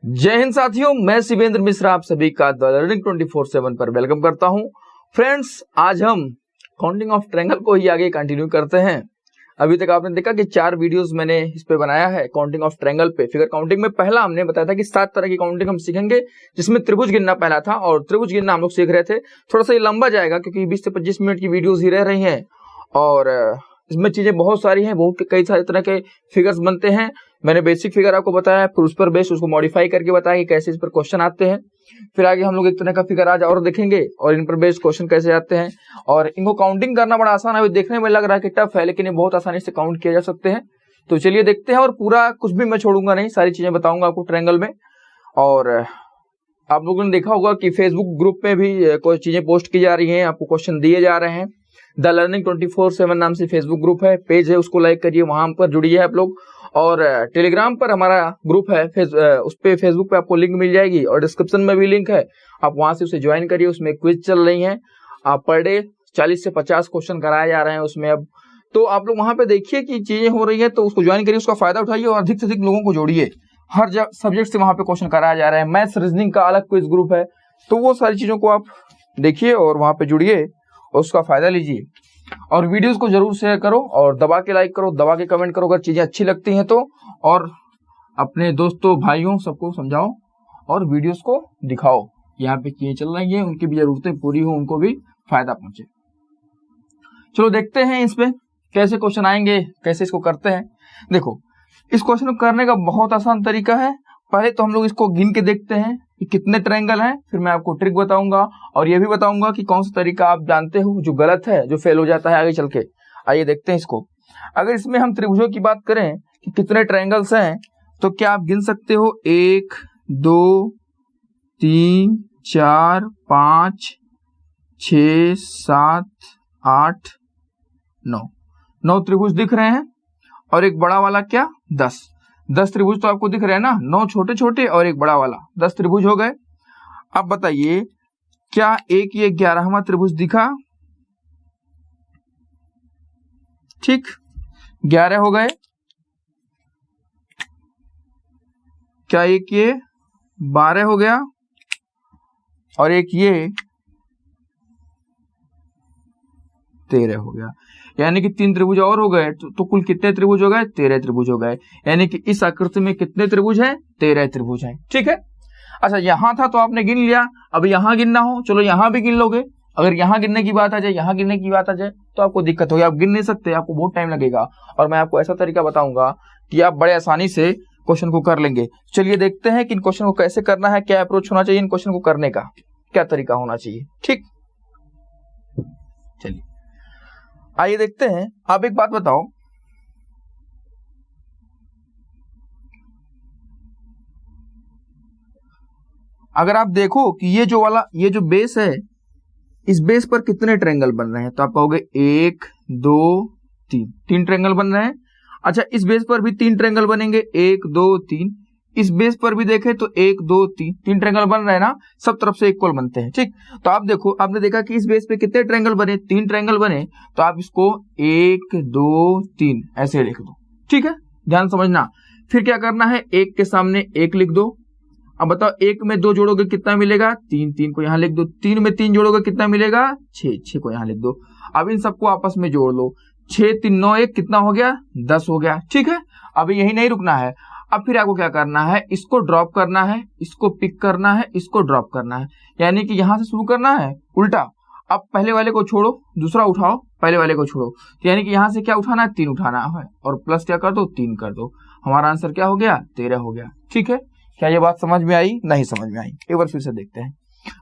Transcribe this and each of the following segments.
जय हिंद साथियों, मैं शिवेंद्र मिश्रा आप सभी का द लर्निंग 24/7 पर वेलकम करता हूं। फ्रेंड्स, आज हम काउंटिंग ऑफ ट्रायंगल को ही आगे कंटिन्यू करते हैं। अभी तक आपने देखा कि 4 वीडियोस मैंने इस पे बनाया है काउंटिंग ऑफ ट्रायंगल पे। फिगर काउंटिंग में पहला हमने बताया था कि 7 तरह की काउंटिंग हम सीखेंगे, जिसमें त्रिभुज गिनना पहला था और त्रिभुज गिनना हम लोग सीख रहे थे। थोड़ा सा ये लंबा जाएगा क्योंकि 20 से 25 मिनट की वीडियोस ही रह रही हैं और इसमें चीजें बहुत सारी हैं, बहुत कई सारे तरह के फिगर्स बनते हैं। मैंने बेसिक फिगर आपको बताया, फिर उस पर बेस उसको मॉडिफाई करके बताया कि कैसे इस पर क्वेश्चन आते हैं। फिर आगे हम लोग एक तरह का फिगर आज और देखेंगे और इन पर बेस्ड क्वेश्चन कैसे आते हैं। और इनको काउंटिंग करना बड़ा आसान है, अभी देखने में लग रहा है कि टफ है, लेकिन ये बहुत आसानी से काउंट किया जा सकते हैं। तो चलिए देखते हैं, और पूरा कुछ भी मैं छोड़ूंगा नहीं, सारी चीजें बताऊंगा आपको ट्रायंगल में। और आप लोगों ने देखा होगा कि फेसबुक ग्रुप में भी कुछ चीजें पोस्ट की जा रही हैं, आपको क्वेश्चन दिए जा रहे हैं। द लर्निंग 24/7 नाम से फेसबुक ग्रुप है, पेज है, उसको लाइक करिए, वहां पर जुड़िए आप लोग। और टेलीग्राम पर हमारा ग्रुप है, उस पे फेसबुक पे आपको लिंक मिल जाएगी और डिस्क्रिप्शन में भी लिंक है, आप वहां से उसे ज्वाइन करिए। उसमें क्विज चल रही है, आप पर डे 40 से 50 क्वेश्चन कराए जा रहे हैं उसमें। अब तो आप लोग वहां पे देखिए कि चीजें हो रही है, तो उसको ज्वाइन करिए, उसका फायदा उठाइए और अधिक से अधिक लोगों को जोड़िए। हर सब्जेक्ट से वहां पे क्वेश्चन कराया जा रहा है। मैथ्स रीजनिंग का अलग क्विज ग्रुप है, तो वो सारी चीजों को आप देखिए और वहां पे जुड़िए और उसका फायदा लीजिए। और वीडियोस को जरूर शेयर करो और दबा के लाइक करो, दबा के कमेंट करो अगर चीजें अच्छी लगती हैं तो, और अपने दोस्तों भाइयों सबको समझाओ और वीडियोस को दिखाओ। यहाँ पे चीजें चल रही हैं, उनकी भी जरूरतें पूरी हो, उनको भी फायदा पहुंचे। चलो देखते हैं इस पे कैसे क्वेश्चन आएंगे, कैसे इसको करते हैं। देखो, इस क्वेश्चन को करने का बहुत आसान तरीका है। पहले तो हम लोग इसको गिन के देखते हैं कि कितने ट्रायंगल हैं, फिर मैं आपको ट्रिक बताऊंगा और ये भी बताऊंगा कि कौन सा तरीका आप जानते हो जो गलत है, जो फेल हो जाता है आगे चल के। आइए देखते हैं इसको। अगर इसमें हम त्रिभुजों की बात करें कि कितने ट्रायंगल्स हैं, तो क्या आप गिन सकते हो 1 2 3 4 5 6 7 8 9 त्रिभुज दिख रहे हैं और एक बड़ा वाला क्या 10 त्रिभुज तो आपको दिख रहे हैं ना, 9 छोटे छोटे और एक बड़ा वाला, 10 त्रिभुज हो गए। अब बताइए क्या एक ये 11वां त्रिभुज दिखा? ठीक, 11 हो गए। क्या एक ये 12 हो गया और एक ये 13 हो गया, यानी कि 3 त्रिभुज और हो गए। तो कुल कितने त्रिभुज हो गए? 13 त्रिभुज हो गए। यानी कि इस आकृति में कितने त्रिभुज हैं? 13 त्रिभुज हैं। ठीक है। अच्छा, यहां था तो आपने गिन लिया, अब यहां गिनना हो, चलो यहां भी गिन लोगे। अगर यहां गिनने की बात आ जाए, यहां गिनने की बात आ जाए तो आपको दिक्कत होगी, आप गिन नहीं सकते, आपको बहुत टाइम लगेगा। और मैं आपको ऐसा तरीका बताऊंगा कि आप बड़े आसानी से क्वेश्चन को कर लेंगे। चलिए देखते हैं कि इन क्वेश्चन को कैसे करना है, क्या अप्रोच होना चाहिए इन क्वेश्चन को करने का, क्या तरीका होना चाहिए। ठीक, चलिए आइए देखते हैं। आप एक बात बताओ, अगर आप देखो कि ये जो बेस है, इस बेस पर कितने ट्रायंगल बन रहे हैं, तो आप कहोगे 1 2 3 ट्रायंगल बन रहे हैं। अच्छा, इस बेस पर भी 3 ट्रायंगल बनेंगे, 1 2 3। इस बेस पर भी देखें तो 1 2 3 ट्रायंगल बन रहे हैं ना, सब तरफ से इक्वल बनते हैं। ठीक, तो आप देखो, आपने देखा कि इस बेस पे कितने ट्रायंगल बने? 3 ट्रायंगल बने। तो आप इसको 1 2 3 ऐसे लिख दो। ठीक है, ध्यान समझना। फिर क्या करना है, 1 के सामने 1 लिख दो। अब बताओ, 1 में 2 जोड़ोगे कितना मिलेगा? 3 को यहाँ लिख दो। 3 में 3 जोड़ोगे कितना मिलेगा? 6 को यहाँ लिख दो। अब इन सबको आपस में जोड़ लो, 6 3 9 1 कितना हो गया? 10 हो गया। ठीक है, अभी यही नहीं रुकना है, अब फिर आपको क्या करना है, इसको ड्रॉप करना है, इसको पिक करना है, इसको ड्रॉप करना है। यानी कि यहां से शुरू करना है उल्टा। अब पहले वाले को छोड़ो, दूसरा उठाओ, पहले वाले को छोड़ो, तो यानी कि यहां से क्या उठाना है? 3 उठाना है और प्लस क्या कर दो? 3 कर दो। हमारा आंसर क्या हो गया? 13 हो गया। ठीक है, क्या ये बात समझ में आई? नहीं समझ में आई? एक बार फिर से देखते हैं।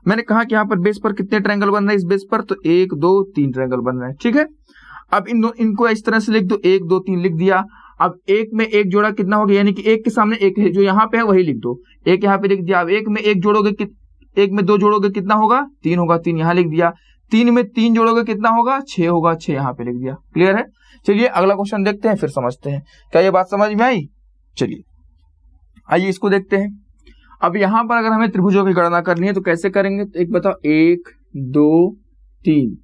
मैंने कहा कि यहाँ पर बेस पर कितने ट्रायंगल बन रहे हैं? इस बेस पर तो 1 2 3 ट्रायंगल बन रहे हैं। ठीक है, अब इनको इस तरह से लिख दो, 1 2 3 लिख दिया। अब 1 में 1 जोड़ा कितना हो गया? यानी कि 1 के सामने 1 है, जो यहाँ पे है वही लिख दो। 1 यहाँ पे लिख दिया। अब 1 में 1 जोड़ोगे, 1 में 2 जोड़ोगे कितना होगा? 3 होगा। 3 यहाँ लिख दिया। 3 में 3 जोड़ोगे कितना होगा? 6 होगा। 6 यहाँ पे लिख दिया। क्लियर है? चलिए अगला क्वेश्चन देखते हैं, फिर समझते हैं। क्या ये बात समझ में आई? चलिए आइए इसको देखते हैं। अब यहाँ पर अगर हमें त्रिभुजों की गणना करनी है तो कैसे करेंगे? तो एक बताओ, 1 2 3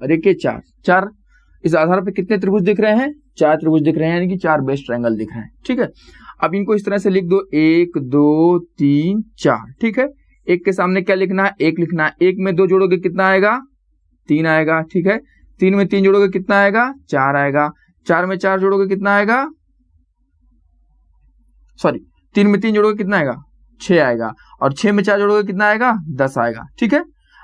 और एक 4 इस आधार पे कितने त्रिभुज दिख रहे हैं? 4 त्रिभुज दिख रहे हैं, यानी कि 4 बेस्ट ट्रायंगल दिख रहे हैं। ठीक है, अब इनको इस तरह से लिख दो 1 2 3 4। ठीक है, एक के सामने क्या लिखना है, 1 लिखना है। 1 में 2 जोड़ोगे कितना आएगा, 3 आएगा। ठीक है, 3 में 3 जोड़ोगे कितना आएगा, 4 आएगा। 4 में 4 जोड़ोगे कितना आएगा, सॉरी 3 में 3 जोड़ोगे कितना आएगा, 6 आएगा। और 6 में 4 जोड़ोगे कितना आएगा, 10 आएगा। ठीक है,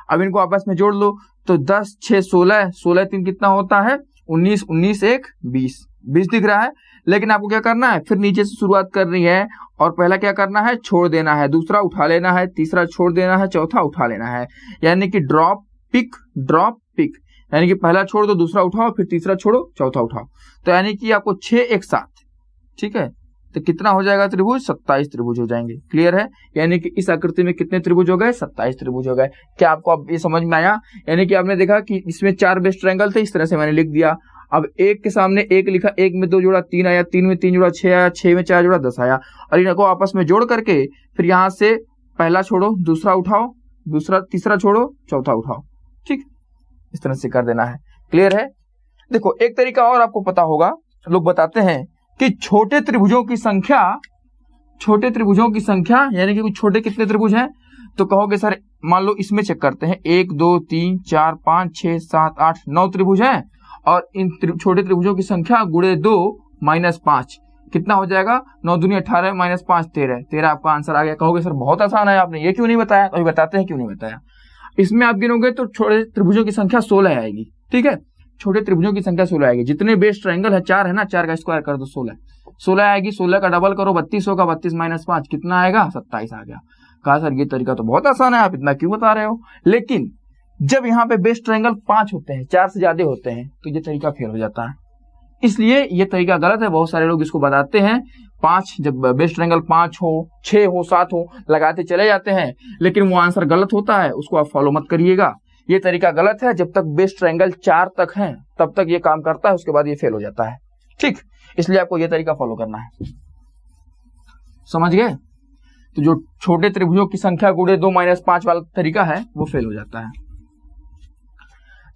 अब इनको आपस में जोड़ लो तो 10 6 16, 16 3 कितना होता है 19, 19 1 20, 20 दिख रहा है। लेकिन आपको क्या करना है, फिर नीचे से शुरुआत करनी है और पहला क्या करना है, छोड़ देना है, दूसरा उठा लेना है, तीसरा छोड़ देना है, चौथा उठा लेना है। यानी कि ड्रॉप पिक ड्रॉप पिक, यानी कि पहला छोड़ दो, दूसरा उठाओ, फिर तीसरा छोड़ो, चौथा उठाओ। तो यानी कि आपको 6 एक साथ। ठीक है, तो कितना हो जाएगा त्रिभुज, 27 त्रिभुज हो जाएंगे। क्लियर है, यानी कि इस आकृति में कितने त्रिभुज हो गए, 27 त्रिभुज हो गए। क्या आपको अब ये समझ में आया? यानी कि आपने देखा कि इसमें 4 बेस्ट ट्रायंगल थे, इस तरह से मैंने लिख दिया। अब 1 के सामने 1 लिखा, 1 में 2 जोड़ा 3 आया, 3 में 3 जोड़ा 6 आया, 6 में 4 जोड़ा 10 आया। और इनको आपस में जोड़ करके फिर यहां से पहला छोड़ो, दूसरा उठाओ, दूसरा तीसरा छोड़ो, चौथा उठाओ। ठीक, इस तरह से कर देना है। क्लियर है? देखो एक तरीका और आपको पता होगा, लोग बताते हैं कि छोटे त्रिभुजों की संख्या यानी कि छोटे कितने त्रिभुज हैं, तो कहोगे सर मान लो इसमें चेक करते हैं, 1 2 3 4 5 6 7 8 9 त्रिभुज हैं और इन छोटे त्रिभुजों की संख्या गुणे 2 माइनस 5 कितना हो जाएगा, 9 दूनी 18 माइनस 5 13 आपका आंसर आ गया। कहोगे सर बहुत आसान है, आपने ये क्यों नहीं बताया? तो बताते हैं क्यों नहीं बताया। इसमें आप गिनोगे तो छोटे त्रिभुजों की संख्या 16 आएगी। ठीक है, छोटे त्रिभुजों की संख्या 16 आएगी। जितने बेस्ट ट्रायंगल है 4 है ना, 4 का स्क्वायर कर दो 16 आएगी। 16 का डबल करो 32 होगा, 32 माइनस 5 कितना आएगा, 27 आ गया। कहा सर ये तरीका तो बहुत आसान है, आप इतना क्यों बता रहे हो? लेकिन जब यहाँ पे बेस्ट ट्रायंगल 5 होते हैं, 4 से ज्यादा होते हैं, तो ये तरीका फेल हो जाता है। इसलिए ये तरीका गलत है। बहुत सारे लोग इसको बताते हैं 5, जब बेस्ट ट्रायंगल 5 हो 6 हो 7 हो लगाते चले जाते हैं, लेकिन वो आंसर गलत होता है, उसको आप फॉलो मत करिएगा। ये तरीका गलत है। जब तक बेस्ट ट्रायंगल 4 तक है तब तक ये काम करता है, उसके बाद ये फेल हो जाता है। ठीक, इसलिए आपको ये तरीका फॉलो करना है। समझ गए? तो जो छोटे त्रिभुजों की संख्या गुणे 2 माइनस 5 वाला तरीका है वो फेल हो जाता है।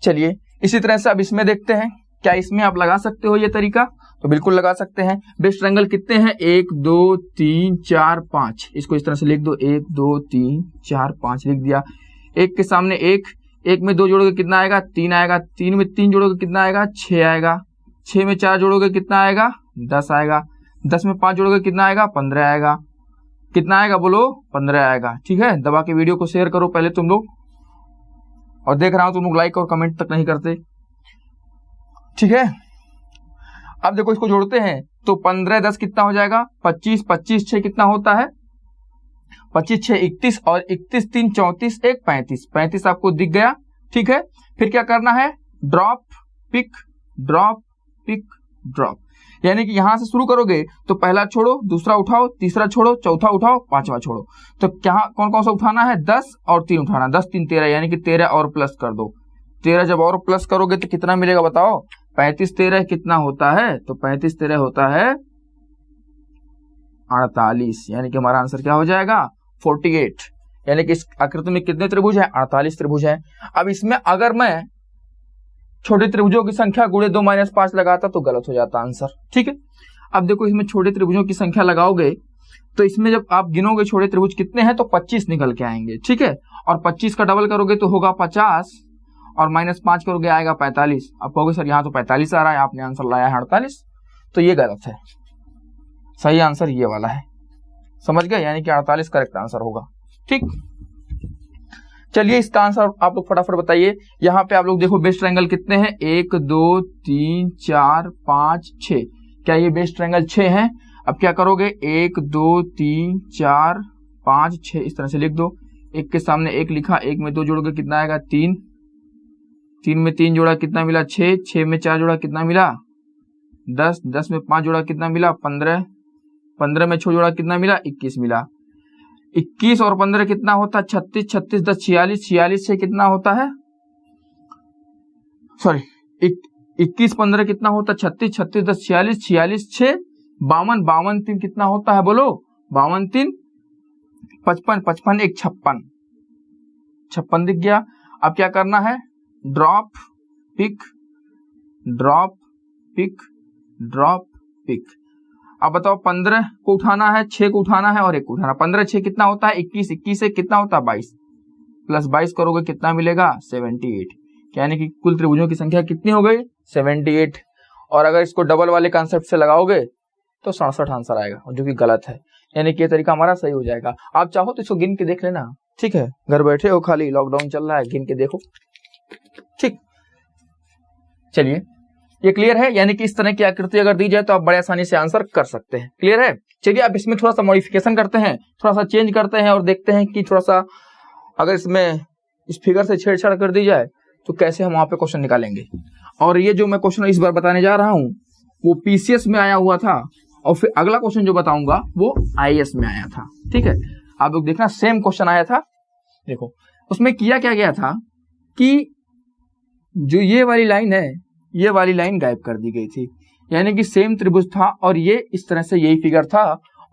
चलिए इसी तरह से अब इसमें देखते हैं, क्या इसमें आप लगा सकते हो ये तरीका? तो बिल्कुल लगा सकते हैं। बेस्ट ट्रायंगल कितने हैं, 1 2 3 4 5। इसको इस तरह से लिख दो, 1 2 3 4 5 लिख दिया। 1 के सामने 1 में 2 जोड़ोगे कितना आएगा, 3 आएगा। 3 में 3 जोड़ोगे कितना आएगा, 6 आएगा। 6 में 4 जोड़ोगे कितना आएगा, 10 आएगा। 10 में 5 जोड़ोगे कितना आएगा, 15 आएगा। कितना आएगा बोलो, 15 आएगा। ठीक है, दबा के वीडियो को शेयर करो पहले तुम लोग, और देख रहा हूं तुम लोग लाइक और कमेंट तक नहीं करते। ठीक है, अब देखो इसको जोड़ते हैं तो 15 10 कितना हो जाएगा, 25 25 6 कितना होता है, 25 6 31 और 31 3 34 1 35 35 आपको दिख गया। ठीक है, फिर क्या करना है, drop pick drop pick drop, यानी कि यहां से शुरू करोगे तो पहला छोड़ो, दूसरा उठाओ, तीसरा छोड़ो, चौथा उठाओ, पांचवा छोड़ो। तो क्या कौन कौन सा उठाना है, 10 और 3 उठाना। 10 3 13, यानी कि 13 और प्लस कर दो। 13 जब और प्लस करोगे तो कितना मिलेगा बताओ, 35 13 कितना होता है, तो 35 13 होता है 48, यानी कि हमारा आंसर क्या हो जाएगा, 48। यानी कि इस आकृति में कितने त्रिभुज है, 48 त्रिभुज है। अब इसमें अगर मैं छोटे त्रिभुजों की संख्या गुणे 2 माइनस 5 लगाता तो गलत हो जाता आंसर। ठीक है, अब देखो इसमें छोटे त्रिभुजों की संख्या लगाओगे तो इसमें जब आप गिनोगे छोटे त्रिभुज कितने हैं तो 25 निकल के आएंगे। ठीक है, और 25 का डबल करोगे तो होगा 50 और माइनस 5 करोगे आएगा 45। अब कहोगे सर यहाँ तो 45 आ रहा है, आपने आंसर लाया है 48, तो ये गलत है। सही आंसर ये वाला है, समझ गए, यानी कि 48 करेक्ट आंसर होगा। ठीक, चलिए इसका आंसर आप लोग फटाफट बताइए। यहाँ पे आप लोग देखो बेस्ट ट्रायंगल कितने हैं, 1 2 3 4 5 6। क्या ये बेस्ट ट्रायंगल 6 हैं? अब क्या करोगे, 1 2 3 4 5 6 इस तरह से लिख दो। 1 के सामने 1 लिखा, 1 में 2 जोड़ोगे कितना आएगा, 3। 3 में 3 जोड़ा कितना मिला, 6। 6 में 4 जोड़ा कितना मिला, 10। 10 में 5 जोड़ा कितना मिला, 15। 15 में 6 जोड़ा कितना मिला, 21 मिला। 21 और 15 कितना होता है, 36। 36 10 46। 46 से कितना होता है, सॉरी 21 15 कितना होता है, 36। 36 10 46। 46 6 52। 52 3 कितना होता है बोलो, 52 3 55। 55 1 56। 56 दिख गया। अब क्या करना है, drop pick drop pick drop pick. अब बताओ 15 को उठाना है, 6 को उठाना है और 1 को उठाना। 15 6 कितना होता है 21, 21 से कितना होता है 22, प्लस 22 करोगे कितना मिलेगा 78, यानी कि कुल त्रिभुजों की संख्या कितनी हो गई 78। और अगर इसको डबल वाले कॉन्सेप्ट से लगाओगे तो 67 आंसर आएगा, जो कि गलत है, यानी कि ये तरीका हमारा सही हो जाएगा। आप चाहो तो इसको गिन के देख लेना, ठीक है, घर बैठे हो खाली, लॉकडाउन चल रहा है, गिन के देखो, ठीक। चलिए ये क्लियर है, यानी कि इस तरह की आकृति अगर दी जाए तो आप बड़े आसानी से आंसर कर सकते हैं। क्लियर है। चलिए अब इसमें थोड़ा सा मॉडिफिकेशन करते हैं, थोड़ा सा चेंज करते हैं और देखते हैं कि थोड़ा सा अगर इसमें इस फिगर से छेड़छाड़ कर दी जाए तो कैसे हम वहां पे क्वेश्चन निकालेंगे। और ये जो मैं क्वेश्चन इस बार बताने जा रहा हूं वो पीसीएस में आया हुआ था, और फिर अगला क्वेश्चन जो बताऊंगा वो आईएएस में आया था, ठीक है। आप लोग देखना सेम क्वेश्चन आया था। देखो उसमें किया क्या गया था कि जो ये वाली लाइन है, ये वाली लाइन गायब कर दी गई थी, यानी कि सेम त्रिभुज था और ये इस तरह से यही फिगर था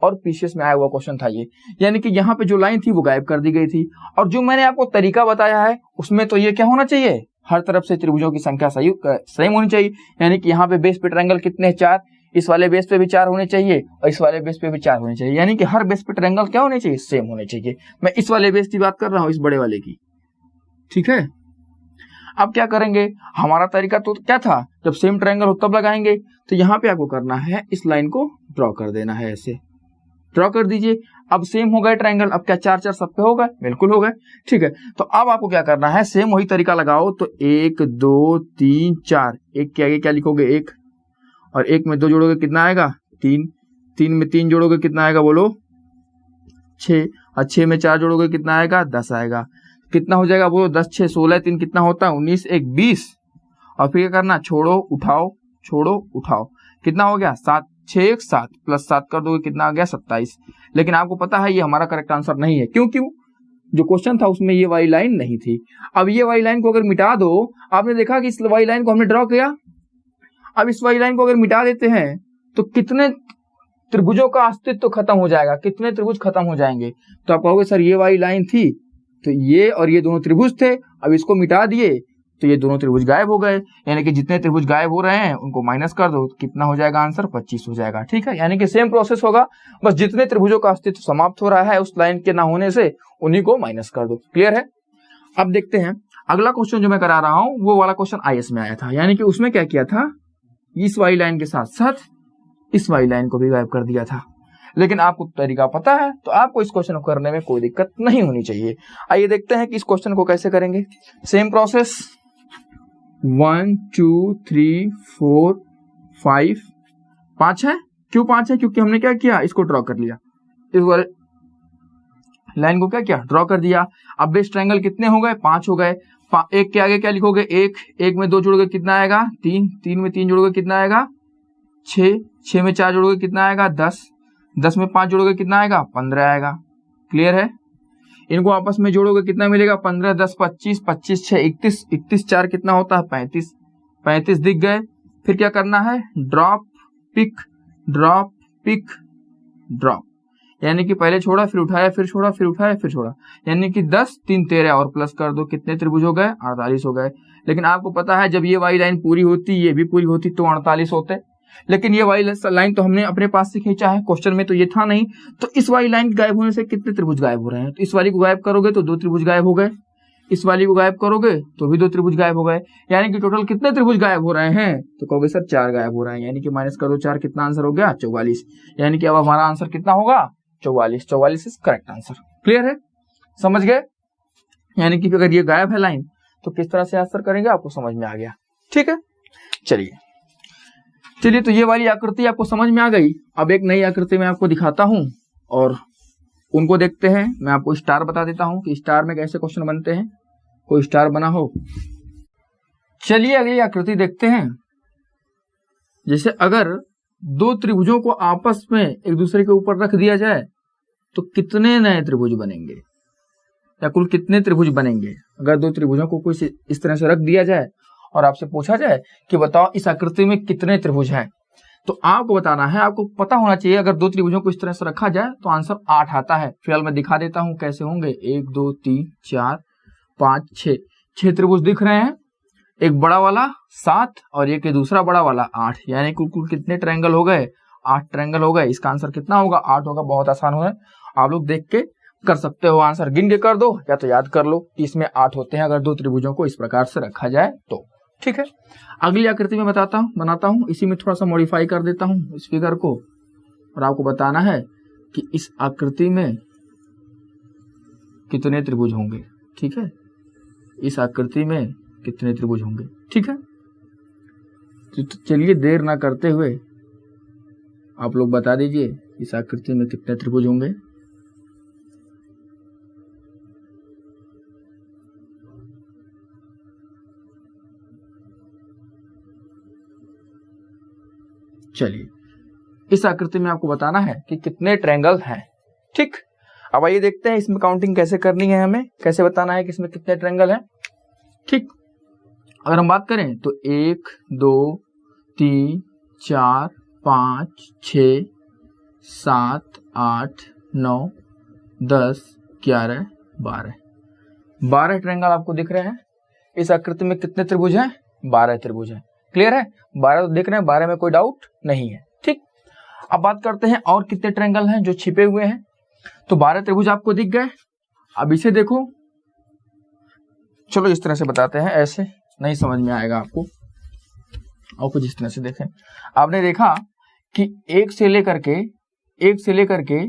और पीसीएस में आया हुआ क्वेश्चन था ये, यानी कि यहाँ पे जो लाइन थी वो गायब कर दी गई थी। और जो मैंने आपको तरीका बताया है उसमें तो ये क्या होना चाहिए, हर तरफ से त्रिभुजों की संख्या सेम होनी चाहिए, यानी कि यहाँ पे बेस पे ट्रायंगल कितने 4, इस वाले बेस पे भी 4 होने चाहिए और इस वाले बेस पे भी 4 होने चाहिए, यानी कि हर बेस पे ट्रायंगल क्या होने चाहिए सेम होने चाहिए। मैं इस वाले बेस की बात कर रहा हूँ, इस बड़े वाले की, ठीक है। अब क्या करेंगे, हमारा तरीका तो क्या था, जब सेम ट्रायंगल हो तब लगाएंगे। तो यहाँ पे आपको करना है इस लाइन को ड्रॉ कर देना है, ऐसे ड्रॉ कर दीजिए। अब सेम हो गए ट्रायंगल, अब क्या 4 4 सब पे हो गए, बिल्कुल हो गए, ठीक है। तो अब आपको क्या करना है, सेम वही तरीका लगाओ। तो 1 2 3 4, एक के आगे क्या लिखोगे 1, और 1 में 2 जोड़ोगे कितना आएगा 3, 3 में 3 जोड़ोगे कितना आएगा बोलो 6, और 6 में 4 जोड़ोगे कितना आएगा 10 आएगा। कितना हो जाएगा बोलो 10 6 16, 3 कितना होता है 19, 1 20। और फिर क्या करना, छोड़ो उठाओ, छोड़ो उठाओ, कितना हो गया 7 6 1 7, प्लस 7 कर दोगे कितना आ गया 27। लेकिन आपको पता है ये हमारा करेक्ट आंसर नहीं है, क्यों क्यों, जो क्वेश्चन था उसमें ये वाली लाइन नहीं थी। अब ये वाली लाइन को अगर मिटा दो, आपने देखा कि इस वाली लाइन को हमने ड्रॉ किया, अब इस वाली लाइन को अगर मिटा देते हैं तो कितने त्रिभुजों का अस्तित्व खत्म हो जाएगा, कितने त्रिभुज खत्म हो जाएंगे। तो आप कहोगे सर ये वाली लाइन थी तो ये और ये दोनों त्रिभुज थे, अब इसको मिटा दिए तो ये दोनों त्रिभुज गायब हो गए, यानी कि जितने त्रिभुज गायब हो रहे हैं उनको माइनस कर दो, कितना हो जाएगा आंसर 25 हो जाएगा, ठीक है। यानी कि सेम प्रोसेस होगा, बस जितने त्रिभुजों का अस्तित्व समाप्त हो रहा है उस लाइन के ना होने से उन्हीं को माइनस कर दो। क्लियर है। अब देखते हैं अगला क्वेश्चन जो मैं करा रहा हूं वो वाला क्वेश्चन आईएएस में आया था, यानी कि उसमें क्या किया था, इस वाली लाइन के साथ साथ इस वाली लाइन को भी गायब कर दिया था। लेकिन आपको तरीका पता है तो आपको इस क्वेश्चन को करने में कोई दिक्कत नहीं होनी चाहिए। आइए देखते हैं कि इस क्वेश्चन को कैसे करेंगे। सेम प्रोसेस 1 2 3 4 5 5 है। क्यों 5 है, क्योंकि हमने क्या किया, इसको ड्रॉ कर लिया, इस वाले लाइन को क्या किया ड्रॉ कर दिया। अब बेस ट्रायंगल कितने हो गए 5 हो गए। 1 के आगे क्या लिखोगे 1, 1 में 2 जोड़ोगे कितना आएगा 3, 3 में 3 जोड़ोगे कितना आएगा 6, 6 में 4 जोड़ोगे कितना आएगा 10, 10 में 5 जोड़ोगे कितना आएगा 15 आएगा। क्लियर है। इनको आपस में जोड़ोगे कितना मिलेगा 15 10 25, 25 6 31, 31 4 कितना होता है 35, 35 दिख गए। फिर क्या करना है, drop pick drop pick drop, यानी कि पहले छोड़ा फिर उठाया फिर छोड़ा फिर उठाया फिर छोड़ा, यानी कि 10 3 13 और प्लस कर दो, कितने त्रिभुज हो गए 48 हो गए। लेकिन आपको पता है जब ये वाली लाइन पूरी होती ये भी पूरी होती तो 48 होते, लेकिन ये वाली लाइन तो हमने अपने पास से खींचा है, क्वेश्चन में तो ये था नहीं। तो इस वाली लाइन गायब होने से कितने त्रिभुज गायब हो रहे हैं, तो इस वाली को गायब करोगे तो 2 त्रिभुज गायब हो गए, इस वाली को गायब करोगे तो भी 2 त्रिभुज गायब हो गए, यानी कि टोटल कितने त्रिभुज गायब हो रहे हैं, तो कहोगे सर 4 गायब हो रहे हैं, यानी कि माइनस कर दो 4, कितना आंसर हो गया 44, यानी कि अब हमारा आंसर कितना होगा 44, 44 इज करेक्ट आंसर। क्लियर है, समझ गए। यानी कि अगर ये गायब है लाइन तो किस तरह से आंसर करेंगे आपको समझ में आ गया, ठीक है। चलिए तो ये वाली आकृति आपको समझ में आ गई। अब एक नई आकृति मैं आपको दिखाता हूं और उनको देखते हैं। मैं आपको स्टार बता देता हूं कि स्टार में कैसे क्वेश्चन बनते हैं, कोई स्टार बना हो। चलिए अगली आकृति देखते हैं। जैसे अगर 2 त्रिभुजों को आपस में एक दूसरे के ऊपर रख दिया जाए तो कितने नए त्रिभुज बनेंगे, या कुल कितने त्रिभुज बनेंगे। अगर 2 त्रिभुजों को कोई इस तरह से रख दिया जाए और आपसे पूछा जाए कि बताओ इस आकृति में कितने त्रिभुज हैं, तो आपको बताना है, आपको पता होना चाहिए अगर 2 त्रिभुजों को इस तरह से रखा जाए तो आंसर 8 आता है। फिलहाल मैं दिखा देता हूं कैसे होंगे। 1 2 3 4 5 6 त्रिभुज दिख रहे हैं। एक बड़ा वाला 7 और एक दूसरा बड़ा वाला 8, यानी कुल कितने ट्रायंगल हो गए? 8 ट्रायंगल हो गए। इसका आंसर कितना होगा? 8 होगा। बहुत आसान है, आप लोग देख के कर सकते हो, आंसर गिन के कर दो या तो याद कर लो कि इसमें 8 होते हैं अगर दो त्रिभुजों को इस प्रकार से रखा जाए तो। ठीक है, अगली आकृति में बनाता हूं। इसी में थोड़ा सा मॉडिफाई कर देता हूं इस फिगर को, और आपको बताना है कि इस आकृति में कितने त्रिभुज होंगे। ठीक है, इस आकृति में कितने त्रिभुज होंगे। ठीक है, तो चलिए देर ना करते हुए आप लोग बता दीजिए इस आकृति में कितने त्रिभुज होंगे। चलिए, इस आकृति में आपको बताना है कि कितने ट्रायंगल हैं। ठीक, अब आइए देखते हैं इसमें काउंटिंग कैसे करनी है, हमें कैसे बताना है कि इसमें कितने ट्रायंगल हैं। ठीक, अगर हम बात करें तो 1 2 3 4 5 6 7 8 9 10 11 12 ट्रायंगल आपको दिख रहे हैं। इस आकृति में कितने त्रिभुज हैं? 12 त्रिभुज हैं। क्लियर है? 12 तो देख रहे हैं, 12 में कोई डाउट नहीं है। ठीक, अब बात करते हैं और कितने ट्रायंगल हैं जो छिपे हुए हैं। तो 12 त्रिभुज आपको दिख गए। अब इसे देखो, चलो इस तरह से बताते हैं, ऐसे नहीं समझ में आएगा आपको, और कुछ इस तरह से देखें। आपने देखा कि 1 से लेकर के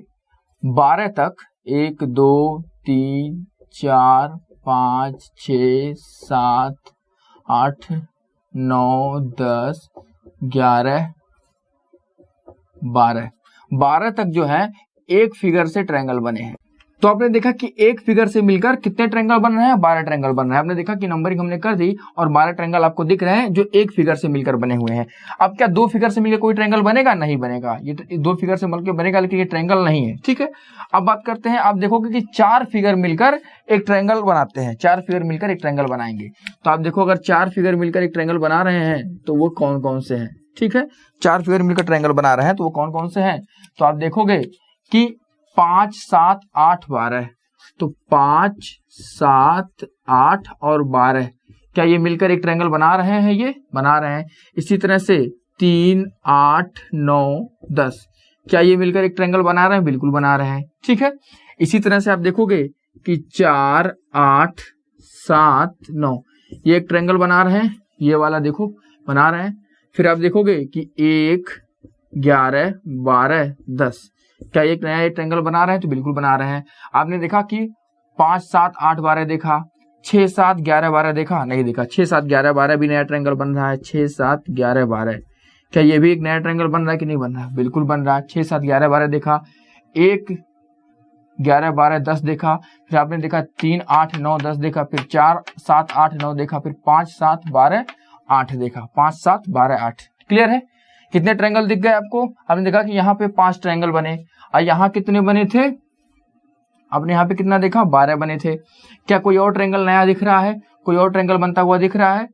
12 तक 1 2 3 4 5 6 7 8 9 10 11 12 तक जो है एक फिगर से ट्रायंगल बने हैं। तो आपने देखा कि एक फिगर से मिलकर कितने ट्रायंगल बन रहे हैं? 12 ट्रायंगल बन रहे हैं। आपने देखा कि नंबरिंग हमने कर दी और 12 ट्रायंगल आपको दिख रहे हैं जो एक फिगर से मिलकर बने हुए हैं। अब क्या दो फिगर से मिलकर कोई ट्रायंगल बनेगा? नहीं बनेगा। ये दो फिगर से मिलकर बनेगा, लेकिन ये ट्रायंगल नहीं है। ठीक है, अब बात करते हैं, आप देखोगे कि 4 फिगर मिलकर एक ट्रायंगल बनाते हैं। 4 फिगर मिलकर एक ट्रायंगल बनाएंगे। तो आप देखो, अगर 4 फिगर मिलकर एक ट्रायंगल बना रहे हैं तो वो कौन कौन से हैं? ठीक है, 4 फिगर मिलकर ट्रायंगल बना रहे हैं तो वो कौन कौन से हैं? तो आप देखोगे कि 5 7 8 12, तो 5 7 8 और 12, क्या ये मिलकर एक ट्रायंगल बना रहे हैं? ये बना रहे हैं। इसी तरह से 3 8 9 10, क्या ये मिलकर एक ट्रायंगल बना रहे हैं? बिल्कुल बना रहे हैं। ठीक है, इसी तरह से आप देखोगे कि 4 8 7 9, ये एक ट्रायंगल बना रहे हैं। ये वाला देखो बना रहे हैं। फिर आप देखोगे कि 1 11 12 10, क्या एक नया ट्रायंगल बना रहे हैं? तो बिल्कुल बना रहे हैं। आपने देखा कि 5 7 8 12 देखा, 6 7 11 12 देखा? नहीं देखा। 6 7 11 12 भी नया ट्रायंगल बन रहा है। 6 7 11 12, क्या ये भी एक नया ट्रायंगल बन रहा है कि नहीं बन रहा है? बिल्कुल बन रहा है। 6 7 11 12 देखा, 1 11 12 10 देखा, फिर आपने देखा 3 8 9 10 देखा, फिर 4 7 8 9 देखा, फिर 5 7 12 8 देखा। 5 7 12 8। क्लियर है? कितने ट्रायंगल दिख गए आपको? आपने देखा कि यहाँ पे 5 ट्रायंगल बने और यहाँ कितने बने थे? आपने यहाँ पे कितना देखा? 12 बने थे। क्या कोई और ट्रायंगल नया दिख रहा है? कोई और ट्रायंगल बनता हुआ दिख रहा है?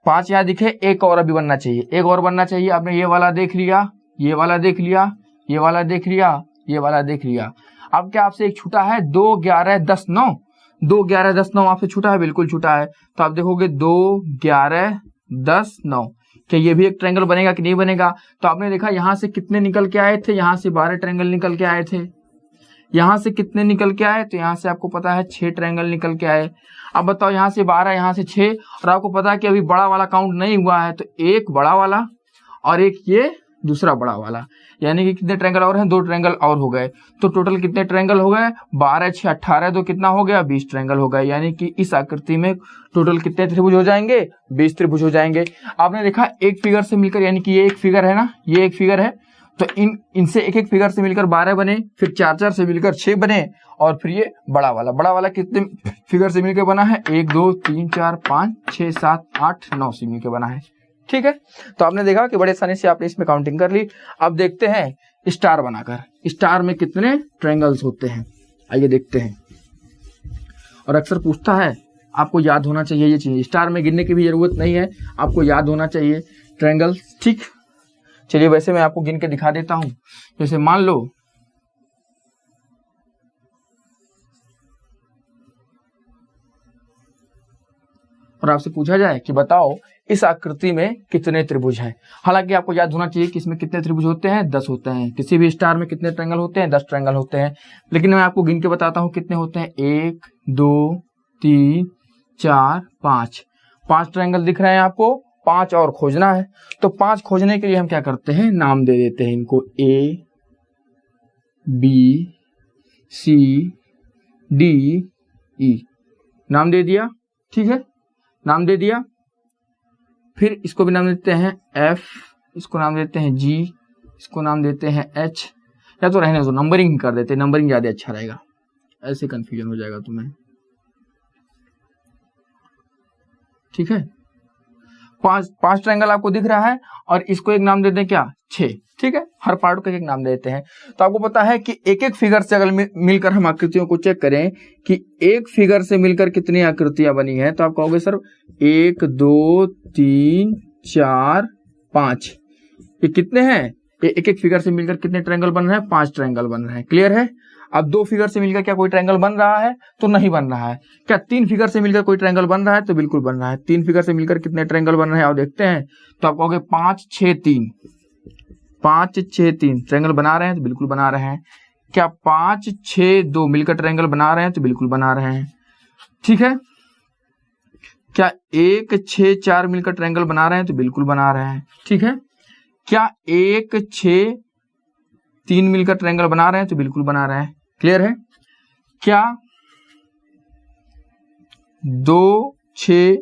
5 यहाँ दिखे, एक और अभी बनना चाहिए, एक और बनना चाहिए। आपने ये वाला देख लिया, ये वाला देख लिया, ये वाला देख लिया, ये वाला देख लिया। अब क्या आपसे एक छूटा है? 2 11 10 9, 2 11 10 9 आपसे छूटा है? बिल्कुल छूटा है। तो आप देखोगे 2 11 10 9, क्या ये भी एक ट्रायंगल बनेगा कि नहीं बनेगा? तो आपने देखा यहाँ से कितने निकल के आए थे? यहाँ से 12 ट्रायंगल निकल के आए थे। यहाँ से कितने निकल के आए? तो यहाँ से आपको पता है 6 ट्रायंगल निकल के आए। अब बताओ, यहाँ से 12, यहाँ से 6, और आपको पता है कि अभी बड़ा वाला काउंट नहीं हुआ है, तो एक बड़ा वाला और एक ये दूसरा बड़ा वाला, यानी कि कितने ट्रायंगल और हैं? 2 ट्रायंगल और हो गए। तो टोटल कितने ट्रायंगल हो गए? 12 6 18, तो कितना हो गया? 20 ट्रायंगल हो गए। यानी कि इस आकृति में टोटल कितने त्रिभुज हो जाएंगे? 20 त्रिभुज हो जाएंगे। आपने देखा एक फिगर से मिलकर, यानी कि ये एक फिगर है ना, ये एक फिगर है, तो इनसे एक एक फिगर से मिलकर 12 बने, फिर 4 4 से मिलकर 6 बने, और फिर ये बड़ा वाला कितने फिगर से मिलकर बना है? 1 2 3 4 5 6 7 8 9 से मिलकर बना है। ठीक है, तो आपने देखा कि बड़े आसानी से आपने इसमें काउंटिंग कर ली। अब देखते हैं स्टार बनाकर, स्टार में कितने ट्रायंगल्स होते हैं। आइए देखते हैं। और अक्सर पूछता है, आपको याद होना चाहिए ये चीज, स्टार में गिनने की भी जरूरत नहीं है, आपको याद होना चाहिए ट्रायंगल्स। ठीक, चलिए वैसे मैं आपको गिन के दिखा देता हूं। जैसे मान लो और आपसे पूछा जाए कि बताओ इस आकृति में कितने त्रिभुज हैं। हालांकि आपको याद होना चाहिए कि इसमें कितने त्रिभुज होते हैं, 10 होते हैं। किसी भी स्टार में कितने ट्रायंगल होते हैं, 10 ट्रायंगल होते हैं। लेकिन मैं आपको गिन के बताता हूं कितने होते हैं। 1 2 3 4 5 5 ट्रायंगल दिख रहे हैं आपको, 5 और खोजना है। तो 5 खोजने के लिए हम क्या करते हैं, नाम दे देते हैं इनको, A B C D E, नाम दे दिया, ठीक है, नाम दे दिया। फिर इसको भी नाम देते हैं F, इसको नाम देते हैं G, इसको नाम देते हैं H, या तो रहने दो नंबरिंग कर देते हैं, नंबरिंग ज्यादा अच्छा रहेगा, ऐसे कंफ्यूजन हो जाएगा तुम्हें, ठीक है। 5 ट्रायंगल आपको दिख रहा है और इसको एक नाम देते हैं क्या, 6, ठीक है। हर पार्ट को एक नाम देते हैं। तो आपको पता है कि एक एक फिगर से अगर मिलकर हम आकृतियों को चेक करें कि एक फिगर से मिलकर कितनी आकृतियां बनी है, तो आप कहोगे सर 1 2 3 4 5, ये कितने हैं, एक एक फिगर से मिलकर कितने ट्रायंगल बन रहे हैं, 5 ट्रायंगल बन रहे हैं, क्लियर है। अब 2 फिगर से मिलकर क्या कोई ट्रायंगल बन रहा है, तो नहीं बन रहा है। क्या 3 फिगर से मिलकर कोई ट्रायंगल बन रहा है, तो बिल्कुल बन रहा है। 3 फिगर से मिलकर कितने ट्रायंगल बन रहे हैं, और देखते हैं, तो आप कहोगे 5 6 3, 5 6 3 ट्रायंगल बना रहे हैं, तो बिल्कुल बना रहे हैं। क्या 5 6 2 मिलकर ट्रायंगल बना रहे हैं, तो बिल्कुल बना रहे हैं, ठीक है। क्या 1 6 4 मिलकर ट्रायंगल बना रहे हैं, तो बिल्कुल बना रहे हैं, ठीक है। क्या 1 6 3 मिलकर ट्रायंगल बना रहे हैं, तो बिल्कुल बना रहे हैं, क्लियर है। क्या 2 6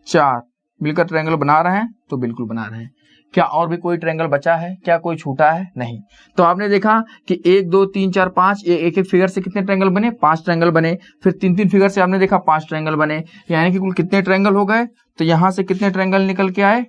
4 मिलकर ट्रायंगल बना रहे हैं, तो बिल्कुल बना रहे हैं। क्या और भी कोई ट्रायंगल बचा है, क्या कोई छूटा है, नहीं। तो आपने देखा कि 1 2 3 4 5, एक एक फिगर से कितने ट्रायंगल बने, 5 ट्रायंगल बने। फिर 3 फिगर से आपने देखा 5 ट्रायंगल बने, यानी कि कुल कितने ट्रायंगल हो गए। तो यहां से कितने ट्रायंगल निकल के आए,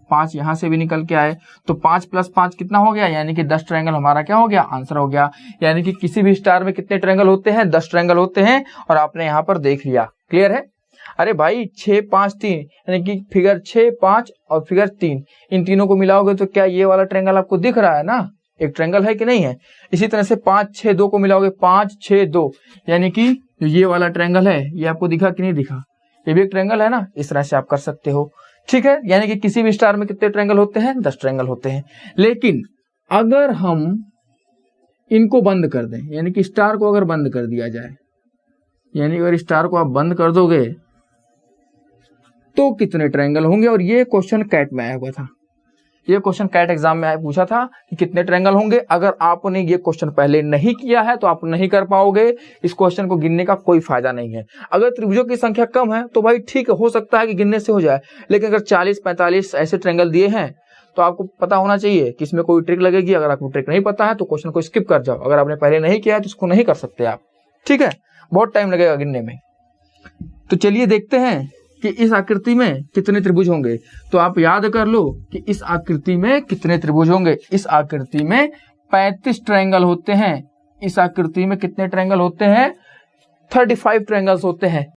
5 यहां से भी निकल के आए। तो 5 + 5 कितना हो गया, यानी कि 10 ट्रायंगल हमारा क्या हो गया, आंसर हो गया। यानी कि किसी भी स्टार में कितने ट्रायंगल होते हैं, 10 ट्रायंगल होते हैं, और आपने यहाँ पर देख लिया, क्लियर है। अरे भाई 6 5 3, यानी कि फिगर 6 5 और फिगर 3, इन तीनों को मिलाओगे तो क्या ये वाला ट्रायंगल आपको दिख रहा है ना, एक ट्रायंगल है कि नहीं है। इसी तरह से 5 6 2 को मिलाओगे, 5 6 2, यानी कि ये वाला ट्रायंगल है, ये आपको दिखा कि नहीं दिखा, ये भी एक ट्रायंगल है ना। इस तरह से आप कर सकते हो, ठीक है। यानी कि किसी भी स्टार में कितने ट्रायंगल होते हैं, 10 ट्रायंगल होते हैं। लेकिन अगर हम इनको बंद कर दें, यानी कि स्टार को अगर बंद कर दिया जाए, यानी अगर स्टार को आप बंद कर दोगे तो कितने ट्रायंगल होंगे। और ये क्वेश्चन कैट में आया हुआ था, ये क्वेश्चन कैट एग्जाम में पूछा था कि कितने ट्रायंगल होंगे। अगर आपने ये क्वेश्चन पहले नहीं किया है तो आप नहीं कर पाओगे, इस क्वेश्चन को गिनने का कोई फायदा नहीं है। अगर त्रिभुजों की संख्या कम है तो भाई ठीक हो सकता है कि गिनने से हो जाए, लेकिन अगर 40 45 ऐसे ट्रायंगल दिए हैं तो आपको पता होना चाहिए कि इसमें कोई ट्रिक लगेगी। अगर आपको ट्रिक नहीं पता है तो क्वेश्चन को स्किप कर जाओ, अगर आपने पहले नहीं किया है तो इसको नहीं कर सकते आप, ठीक है, बहुत टाइम लगेगा गिनने में। तो चलिए देखते हैं कि इस आकृति में कितने त्रिभुज होंगे। तो आप याद कर लो कि इस आकृति में कितने त्रिभुज होंगे। इस आकृति में 35 ट्रायंगल होते हैं। इस आकृति में कितने ट्रायंगल होते हैं, 35 ट्रायंगल्स होते हैं।